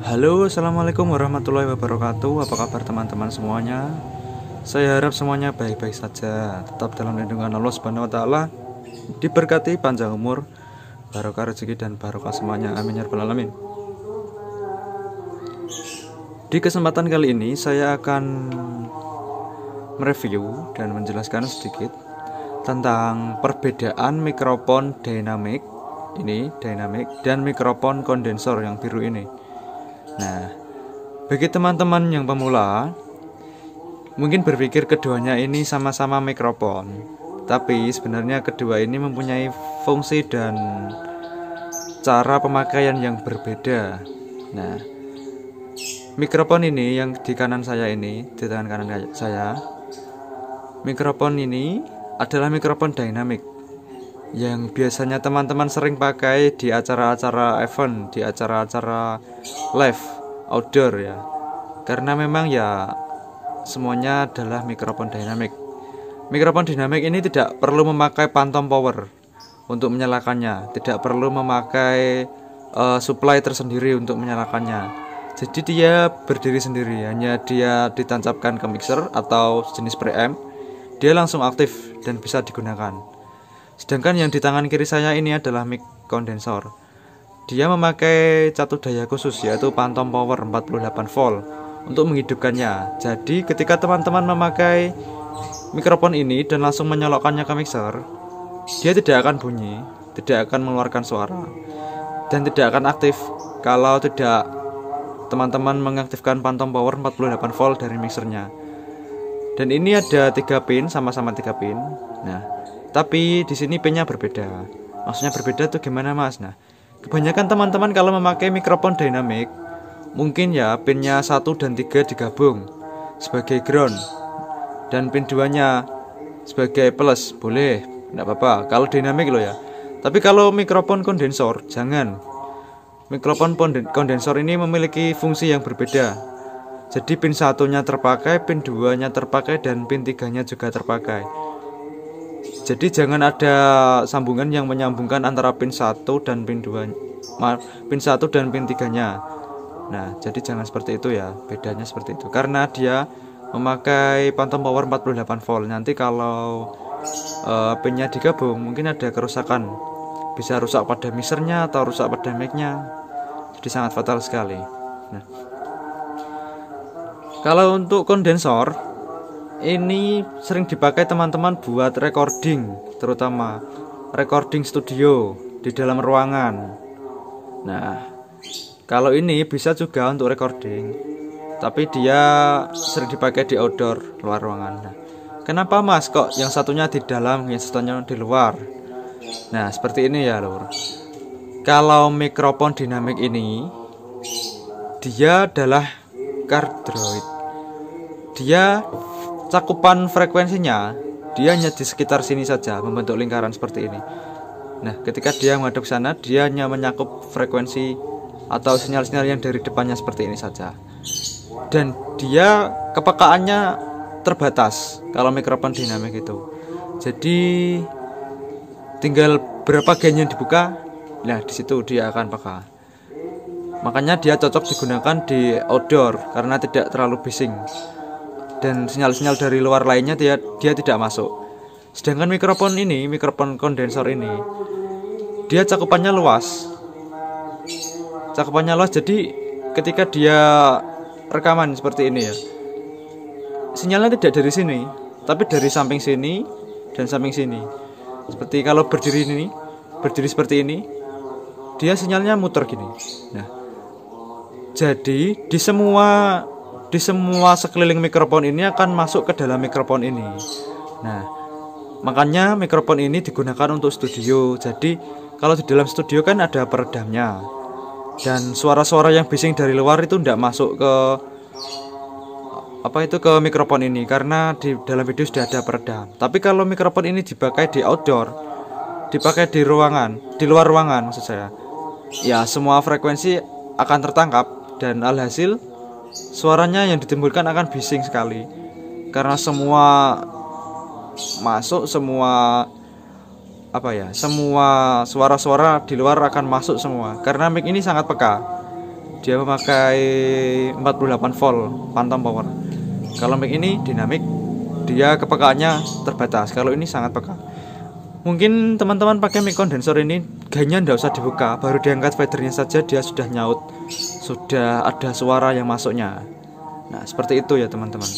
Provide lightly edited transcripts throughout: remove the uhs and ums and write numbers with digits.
Halo, assalamualaikum warahmatullahi wabarakatuh. Apa kabar teman-teman semuanya? Saya harap semuanya baik-baik saja, tetap dalam lindungan Allah Subhanahu wa Ta'ala, diberkati panjang umur, barokah rezeki dan barokah semuanya. Amin ya rabbal alamin. Di kesempatan kali ini saya akan mereview dan menjelaskan sedikit tentang perbedaan mikrofon dynamic dan mikrofon kondensor yang biru ini. Nah, bagi teman-teman yang pemula, mungkin berpikir keduanya ini sama-sama mikrofon, tapi sebenarnya kedua ini mempunyai fungsi dan cara pemakaian yang berbeda. Nah, mikrofon ini yang di kanan saya ini, di tangan kanan saya, mikrofon ini adalah mikrofon dynamic yang biasanya teman-teman sering pakai di acara-acara event, di acara-acara live outdoor ya. Karena memang ya semuanya adalah mikrofon dynamic. Mikrofon dynamic ini tidak perlu memakai phantom power untuk menyalakannya, tidak perlu memakai supply tersendiri untuk menyalakannya. Jadi dia berdiri sendiri, hanya dia ditancapkan ke mixer atau jenis preamp, dia langsung aktif dan bisa digunakan. Sedangkan yang di tangan kiri saya ini adalah mic kondensor. Dia memakai catu daya khusus, yaitu phantom power 48 volt untuk menghidupkannya. Jadi ketika teman-teman memakai mikrofon ini dan langsung menyolokkannya ke mixer, dia tidak akan bunyi, tidak akan mengeluarkan suara, dan tidak akan aktif kalau tidak teman-teman mengaktifkan phantom power 48 volt dari mixernya. Dan ini ada 3 pin, sama-sama 3 pin. Nah, tapi di sini pinnya berbeda. Maksudnya berbeda tuh gimana Mas? Nah, kebanyakan teman-teman kalau memakai mikrofon dynamic, mungkin ya pinnya 1 dan 3 digabung sebagai ground, dan pin 2-nya sebagai plus, boleh, enggak apa-apa kalau dynamic loh ya. Tapi kalau mikrofon kondensor, jangan. Mikrofon kondensor ini memiliki fungsi yang berbeda. Jadi pin 1-nya terpakai, pin 2-nya terpakai, dan pin 3-nya juga terpakai. Jadi jangan ada sambungan yang menyambungkan antara pin 1 dan pin 2, pin 1 dan pin 3-nya. Nah, jadi jangan seperti itu ya. Bedanya seperti itu. Karena dia memakai phantom power 48 volt. Nanti kalau pinnya digabung, mungkin ada kerusakan. Bisa rusak pada mixernya atau rusak pada mic-nya. Jadi sangat fatal sekali. Nah, kalau untuk kondensor ini sering dipakai teman-teman buat recording, terutama recording studio di dalam ruangan. Nah, kalau ini bisa juga untuk recording, tapi dia sering dipakai di outdoor, luar ruangan. Nah, kenapa Mas kok yang satunya di dalam, yang satunya di luar? Nah, seperti ini ya lur. Kalau mikrofon dynamic ini, dia adalah cardioid. Dia cakupan frekuensinya dia hanya di sekitar sini saja, membentuk lingkaran seperti ini. Nah, ketika dia menghadap sana, dia hanya menyakup frekuensi atau sinyal-sinyal yang dari depannya seperti ini saja. Dan dia kepekaannya terbatas kalau mikrofon dynamic itu. Jadi tinggal berapa gain yang dibuka, nah di situ dia akan peka. Makanya dia cocok digunakan di outdoor karena tidak terlalu bising. Dan sinyal-sinyal dari luar lainnya dia tidak masuk. Sedangkan mikrofon kondensor ini, dia cakupannya luas. Jadi ketika dia rekaman seperti ini ya, sinyalnya tidak dari sini, tapi dari samping sini dan samping sini. Seperti kalau berdiri seperti ini, dia sinyalnya muter gini. Nah, jadi di semua sekeliling mikrofon ini akan masuk ke dalam mikrofon ini. Nah, makanya mikrofon ini digunakan untuk studio. Jadi kalau di dalam studio kan ada peredamnya, dan suara-suara yang bising dari luar itu tidak masuk ke mikrofon ini karena di dalam video sudah ada peredam. Tapi kalau mikrofon ini dipakai di outdoor, dipakai di luar ruangan maksud saya, ya semua frekuensi akan tertangkap dan alhasil suaranya yang ditimbulkan akan bising sekali. Karena semua masuk, semua semua suara-suara di luar akan masuk semua. Karena mic ini sangat peka. dia memakai 48 volt phantom power. Kalau mic ini dinamik, dia kepekaannya terbatas. Kalau ini sangat peka. Mungkin teman-teman pakai mic kondensor ini gainnya nggak usah dibuka, baru diangkat fadernya saja dia sudah nyaut, sudah ada suara yang masuknya. Nah seperti itu ya teman-teman.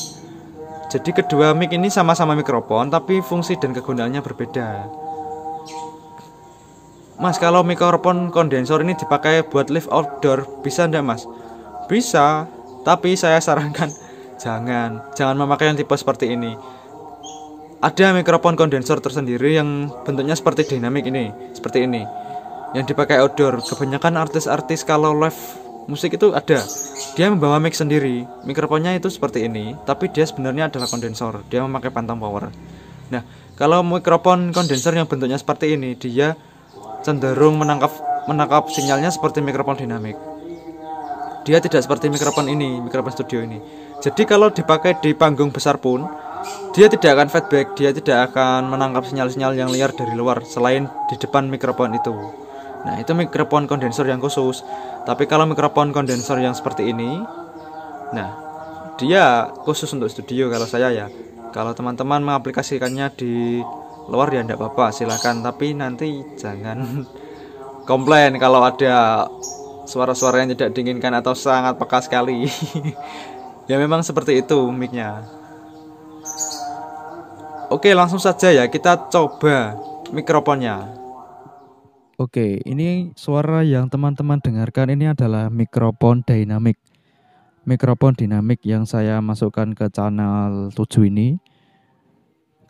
Jadi kedua mic ini sama-sama mikrofon, tapi fungsi dan kegunaannya berbeda. Mas, kalau mikrofon kondensor ini dipakai buat live outdoor, bisa enggak mas? Bisa, tapi saya sarankan jangan memakai yang tipe seperti ini. Ada mikrofon kondensor tersendiri yang bentuknya seperti dinamik ini, seperti ini, yang dipakai outdoor. Kebanyakan artis-artis kalau live musik itu ada, dia membawa mic sendiri. Mikrofonnya itu seperti ini, tapi dia sebenarnya adalah kondensor. Dia memakai phantom power. Nah, kalau mikrofon kondensor yang bentuknya seperti ini, dia cenderung menangkap sinyalnya seperti mikrofon dinamik. Dia tidak seperti mikrofon ini, mikrofon studio ini. Jadi kalau dipakai di panggung besar pun, dia tidak akan feedback, dia tidak akan menangkap sinyal-sinyal yang liar dari luar selain di depan mikrofon itu. Nah, itu mikrofon kondensor yang khusus. Tapi kalau mikrofon kondensor yang seperti ini, nah, dia khusus untuk studio kalau saya ya. Kalau teman-teman mengaplikasikannya di luar ya enggak apa-apa, silakan, tapi nanti jangan komplain kalau ada suara-suara yang tidak diinginkan atau sangat peka sekali. Ya memang seperti itu mic-nya. Oke, langsung saja ya kita coba mikrofonnya. Oke, ini suara yang teman-teman dengarkan ini adalah mikrofon dinamik. Mikrofon dinamik yang saya masukkan ke channel 7 ini.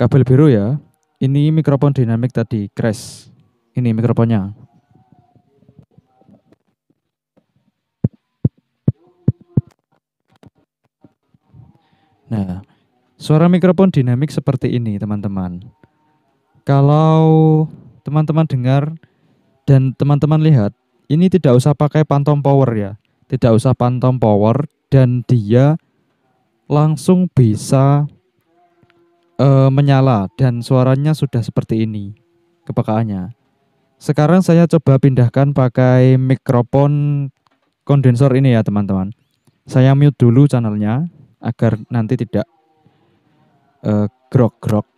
Kabel biru ya. Ini mikrofon dinamik tadi, crash. Ini mikrofonnya. Nah, suara mikrofon dinamik seperti ini, teman-teman. Kalau teman-teman dengar dan teman-teman lihat, ini tidak usah pakai phantom power ya. Tidak usah phantom power dan dia langsung bisa menyala dan suaranya sudah seperti ini kepekaannya. Sekarang saya coba pindahkan pakai mikrofon kondensor ini ya teman-teman. Saya mute dulu channelnya agar nanti tidak grok-grok.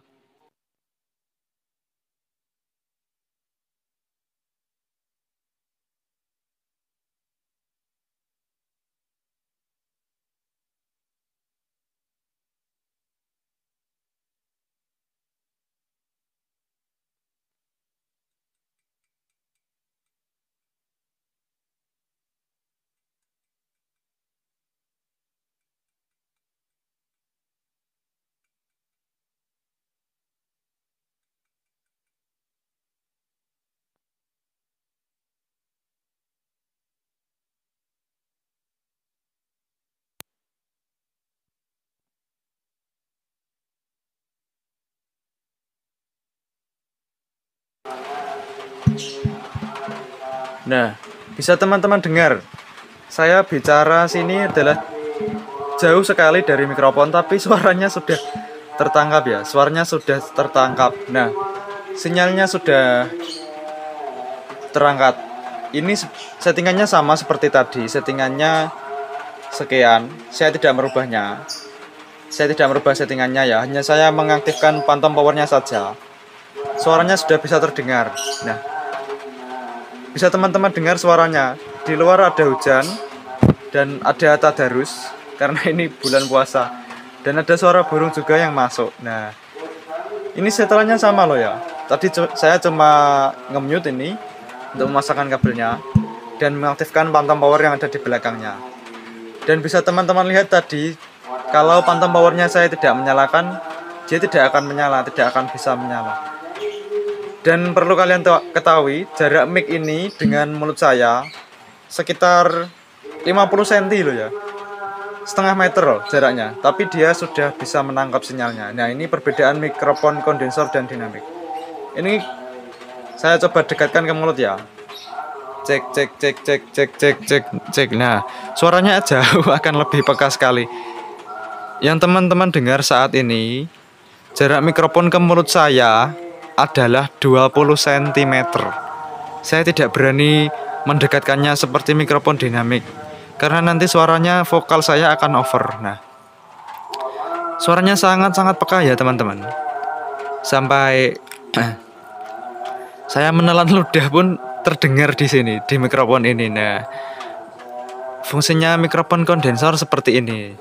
Nah, bisa teman-teman dengar. Saya bicara sini adalah jauh sekali dari mikrofon, tapi suaranya sudah tertangkap ya. Suaranya sudah tertangkap. Nah, sinyalnya sudah terangkat. Ini settingannya sama seperti tadi. Settingannya sekian. Saya tidak merubahnya. Saya tidak merubah settingannya ya. Hanya saya mengaktifkan phantom powernya saja. Suaranya sudah bisa terdengar. Nah, bisa teman-teman dengar suaranya. Di luar ada hujan dan ada tadarus karena ini bulan puasa. Dan ada suara burung juga yang masuk. Nah, ini setelannya sama loh ya. Tadi saya cuma nge-mute ini untuk memasangkan kabelnya dan mengaktifkan phantom power yang ada di belakangnya. Dan bisa teman-teman lihat tadi, kalau phantom powernya saya tidak menyalakan, dia tidak akan menyala, tidak akan bisa menyala. Dan perlu kalian ketahui, jarak mic ini dengan mulut saya sekitar 50 cm loh ya. Setengah meter loh jaraknya, tapi dia sudah bisa menangkap sinyalnya. Nah, ini perbedaan mikrofon kondensor dan dinamik. Ini saya coba dekatkan ke mulut ya. Cek cek cek cek cek cek cek cek. Nah, suaranya jauh akan lebih peka sekali. Yang teman-teman dengar saat ini, jarak mikrofon ke mulut saya adalah 20 cm. Saya tidak berani mendekatkannya seperti mikrofon dinamik. karena nanti suaranya vokal saya akan over. Nah, suaranya sangat-sangat peka ya teman-teman. Sampai saya menelan ludah pun terdengar di sini di mikrofon ini. Nah, fungsinya mikrofon kondensor seperti ini.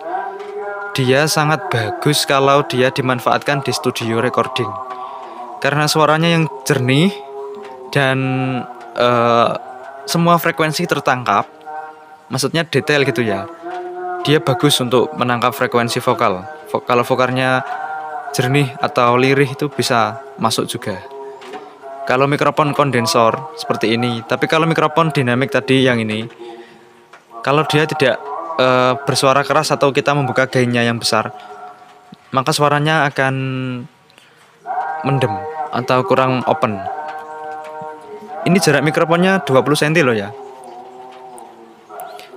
Dia sangat bagus kalau dia dimanfaatkan di studio recording. Karena suaranya yang jernih dan semua frekuensi tertangkap. Maksudnya detail gitu ya. Dia bagus untuk menangkap frekuensi vokal. Kalau vokalnya jernih atau lirih itu bisa masuk juga. Kalau mikrofon kondensor seperti ini, tapi kalau mikrofon dinamik tadi yang ini, kalau dia tidak bersuara keras atau kita membuka gainnya yang besar, maka suaranya akan mendem atau kurang open. Ini jarak mikrofonnya 20 cm loh ya.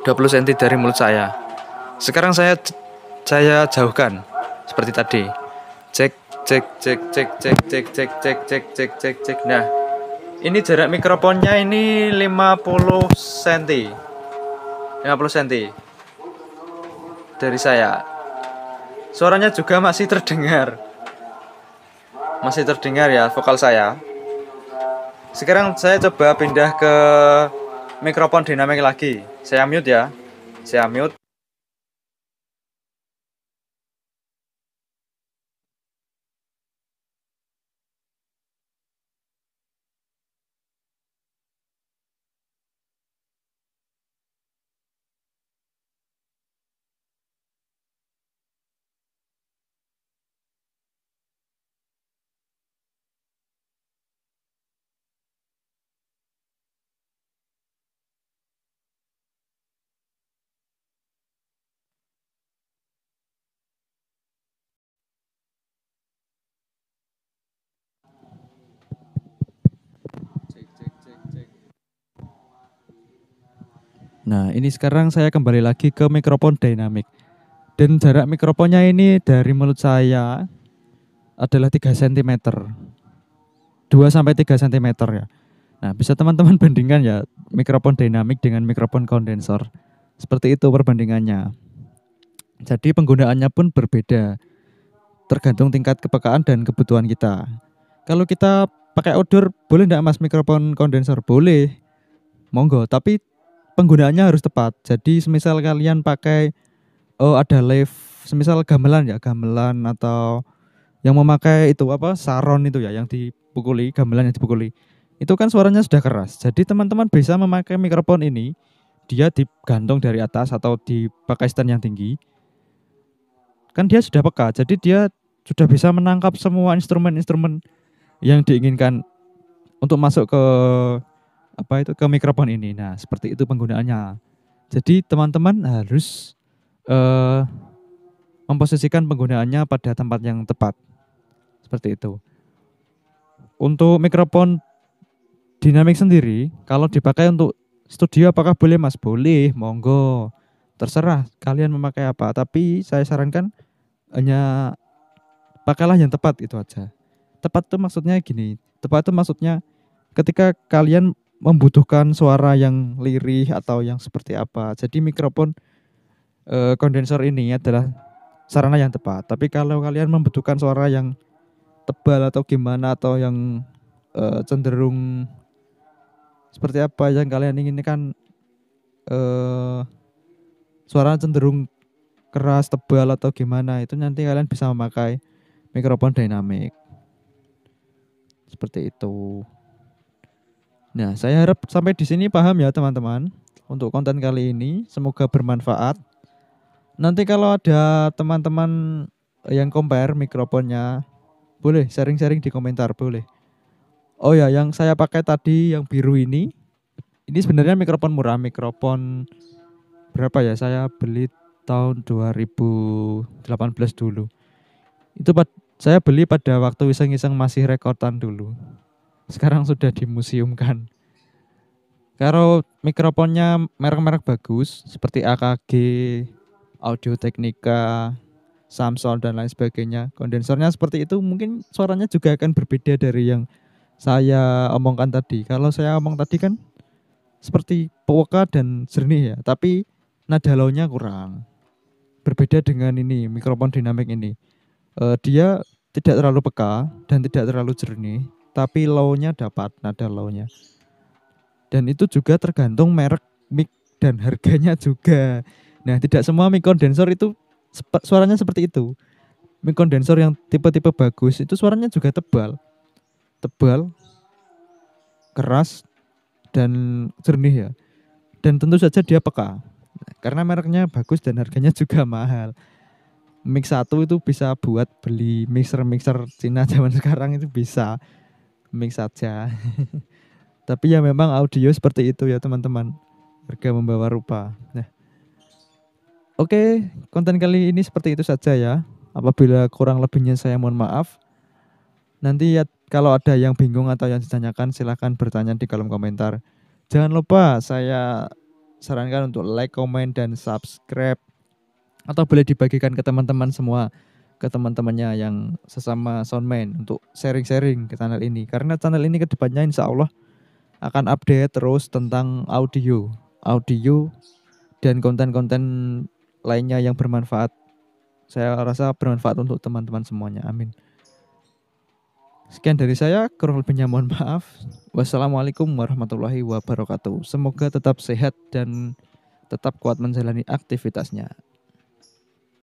20 cm dari mulut saya. Sekarang saya jauhkan seperti tadi. Cek. Nah, ini jarak mikrofonnya ini 50 cm. 50 cm dari saya. Suaranya juga masih terdengar. Masih terdengar ya vokal saya. Sekarang saya coba pindah ke mikrofon dinamik lagi. Saya mute ya. Saya mute. Nah, ini sekarang saya kembali lagi ke mikrofon dynamic. Dan jarak mikrofonnya ini dari mulut saya adalah 3 cm. 2 sampai 3 cm ya. Nah, bisa teman-teman bandingkan ya mikrofon dynamic dengan mikrofon kondensor. Seperti itu perbandingannya. Jadi penggunaannya pun berbeda. Tergantung tingkat kepekaan dan kebutuhan kita. Kalau kita pakai outdoor, boleh enggak Mas mikrofon kondensor? Boleh. Monggo, tapi penggunaannya harus tepat. Jadi semisal kalian pakai ada live, semisal gamelan ya, gamelan atau yang memakai itu apa saron itu ya, yang dipukuli, gamelan yang dipukuli. Itu kan suaranya sudah keras. Jadi teman-teman bisa memakai mikrofon ini, dia digantung dari atas atau dipakai stand yang tinggi. Kan dia sudah peka. Jadi dia sudah bisa menangkap semua instrumen-instrumen yang diinginkan untuk masuk ke ke mikrofon ini. Nah, seperti itu penggunaannya. Jadi teman-teman harus memposisikan penggunaannya pada tempat yang tepat. Seperti itu. Untuk mikrofon dinamik sendiri, kalau dipakai untuk studio apakah boleh Mas? Boleh, monggo. Terserah kalian memakai apa, tapi saya sarankan hanya pakailah yang tepat, itu aja. Tepat itu maksudnya gini, tepat itu maksudnya ketika kalian membutuhkan suara yang lirih atau yang seperti apa. Jadi mikrofon kondensor ini adalah sarana yang tepat. Tapi kalau kalian membutuhkan suara yang tebal atau gimana, atau yang cenderung seperti apa yang kalian inginkan, suara cenderung keras, tebal atau gimana, itu nanti kalian bisa memakai mikrofon dynamic. Seperti itu. Nah, saya harap sampai di sini paham ya teman-teman untuk konten kali ini. Semoga bermanfaat. Nanti kalau ada teman-teman yang compare mikrofonnya, boleh sharing-sharing di komentar, boleh. Oh ya, yang saya pakai tadi yang biru ini sebenarnya mikrofon murah, mikrofon berapa ya? Saya beli tahun 2018 dulu. Itu saya beli pada waktu iseng-iseng masih rekordan dulu. Sekarang sudah dimuseumkan. Kalau mikrofonnya merek-merek bagus seperti AKG, Audio Technica, Samsung dan lain sebagainya, kondensornya seperti itu, mungkin suaranya juga akan berbeda dari yang saya omongkan tadi. Kalau saya omong tadi kan seperti peka dan jernih ya, tapi nada low-nya kurang. Berbeda dengan ini mikrofon dinamik ini. Dia tidak terlalu peka dan tidak terlalu jernih, tapi low-nya dapat, nada low-nya. Dan itu juga tergantung merek mic dan harganya juga. Nah, tidak semua mic kondensor itu suaranya seperti itu. Mic kondensor yang tipe-tipe bagus itu suaranya juga tebal, keras, dan jernih ya. Dan tentu saja dia peka. Karena mereknya bagus dan harganya juga mahal. Mic 1 itu bisa buat beli mixer Cina zaman sekarang itu bisa. Mic saja. Tapi ya memang audio seperti itu ya teman-teman. Harga membawa rupa. Nah, oke, konten kali ini seperti itu saja ya. Apabila kurang lebihnya saya mohon maaf. Nanti ya kalau ada yang bingung atau yang ditanyakan silahkan bertanya di kolom komentar. Jangan lupa saya sarankan untuk like, comment, dan subscribe. Atau boleh dibagikan ke teman-teman semua. Ke teman-temannya yang sesama soundman untuk sharing-sharing ke channel ini. Karena channel ini kedepannya insya Allah akan update terus tentang audio dan konten-konten lainnya yang bermanfaat. Saya rasa bermanfaat untuk teman-teman semuanya. Amin. Sekian dari saya, kurang lebihnya mohon maaf. Wassalamualaikum warahmatullahi wabarakatuh. Semoga tetap sehat dan tetap kuat menjalani aktivitasnya.